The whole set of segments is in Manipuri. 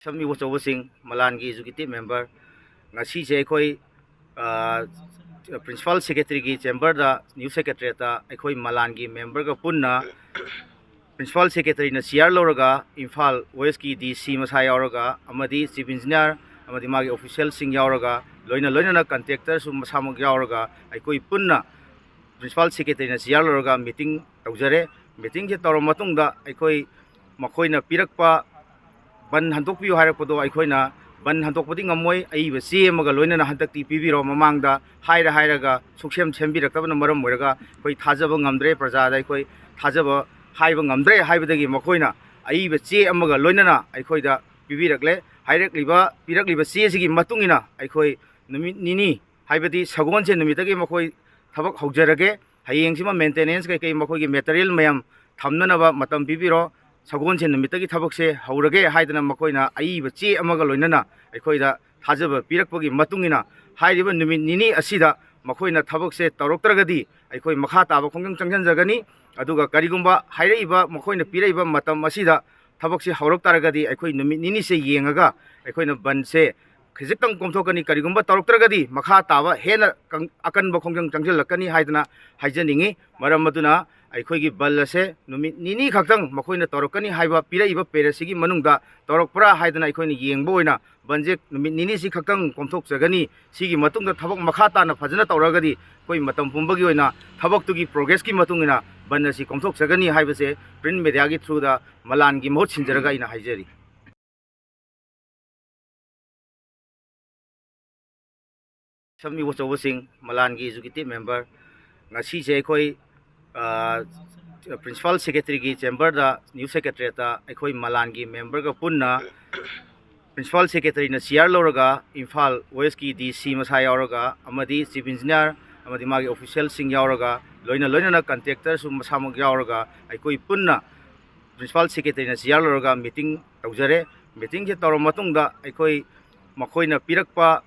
Sami Wachowasing, Malangi Executive Member, ngasi se akhoi Principal Secretary ki Chamber da New Secretary ta akhoi Malangi member ka punna Principal Secretary na CR loraga Imphal West ki DC Masai yauraga amadi Chief Engineer amadi magi official sing yauraga loina na contractor sum masamag yauraga akhoi punna Principal Secretary na CR loraga meeting taujare meeting je tawra matung da akhoi makoina pirakpa ban handokpiyo hairapado aikoina ban handokpadi ngamoi aiba che amaga loinana handakti pibiro mamangda hairaga suksem sembiraktabana maram moiraga koi thajaba ngamdre prajada aikoi thajaba haiba ngamdre haibadagi makoina aiba che amaga loinana aikoida pibirakle hairakliba pirakliba che sigi matungina aikoi numit nini haibadi sagonse numitagi makoi thabak haujarage hayengsima maintenance kai makoigi material mayam thamnanaba matam pibiro Sagonse numitagi thabakse haurage haidana makoina aiba che amaga loinana aikoida thajaba pirakpagi matungina hairiba numit nini asida makoina thabakse tawroktragadi aikoi makha taba khongjang changjanjagani aduga karigumba hairaiba makoina piraiba matam asida thabakse hauroktaragadi aikoi numit nini se yengaga aikoina banse khizitang komthokani karigumba tawroktragadi makha taba hena akanba khongjang changjallakani haidana haijaningi maram maduna aikoigi ballase numit nini khaktang makoina torokani haiba piraiba peresigi manungda torokpra haidana aikoini yengbo oina banje numit nini si khaktang komthok jagani sigi matungda thabak makha tana phajana toragadi koi matam pumbagi oina thabak tugi progress ki matungina bannasi komthok jagani haibase print media gi through da malan gi mohot sinjaraga ina haijari Sami Wachowasing, Malangi Executive Member, ngasi se akhoi Principal Secretary ki Chamber da New Secretary ta akhoi Malangi member ka punna Principal Secretary na CR loraga Imphal West ki DC Masai yauraga amadi Chief Engineer amadi magi official sing yauraga loina na contractor sum masamag yauraga akhoi punna Principal Secretary na CR loraga meeting taujare meeting je tawra matungda akhoi makoina pirakpa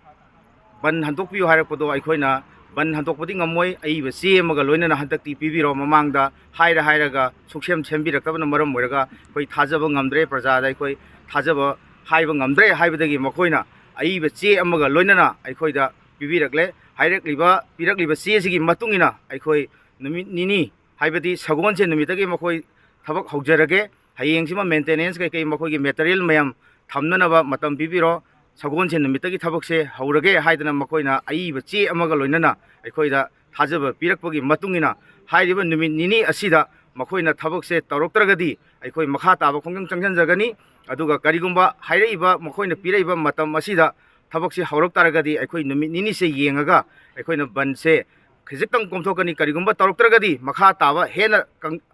ban handokpiyo hairapado aikoina ban handokpadi ngamoi aiba che amaga loinana handakti pibiro mamangda hairaga suksem sembiraktabana maram moiraga koi thajaba ngamdre prajada aikoi thajaba haiba ngamdre haibadagi makoina aiba che amaga loinana aikoida pibirakle hairakliba pirakliba che sigi matungina aikoi numit nini haibadi sagonse numitagi makoi thabak haujarage hayengsima maintenance kai makoigi material mayam thamnanaba matam pibiro Sagonse numitagi thabakse haurage haidana makoina aiba che amaga loinana aikoida thajaba pirakpagi matungina hairiba numit nini asida makoina thabakse tawroktragadi aikoi makha taba khongjang changjanjagani aduga karigumba hairaiba makoina piraiba matam asida thabakse hauroktaragadi aikoi numit nini se yengaga aikoina banse khizitang komthokani karigumba tawroktragadi makha taba hena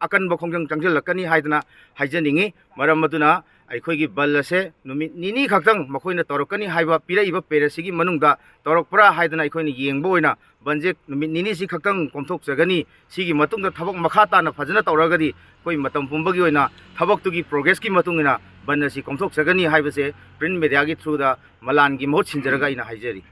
akanba khongjang changjallakani haidana haijaningi maram maduna aikoigi ballase numit nini khaktang makoina torokani haiba piraiba peresigi manungda torokpra haidana aikoini yengbo oina banje numit nini si khaktang komthok jagani sigi matungda thabak makha tana phajana toragadi koi matam pumbagi oina thabak tugi progress ki matungina bannasi komthok jagani haibase print media gi through da malan gi mohot sinjaraga ina haijari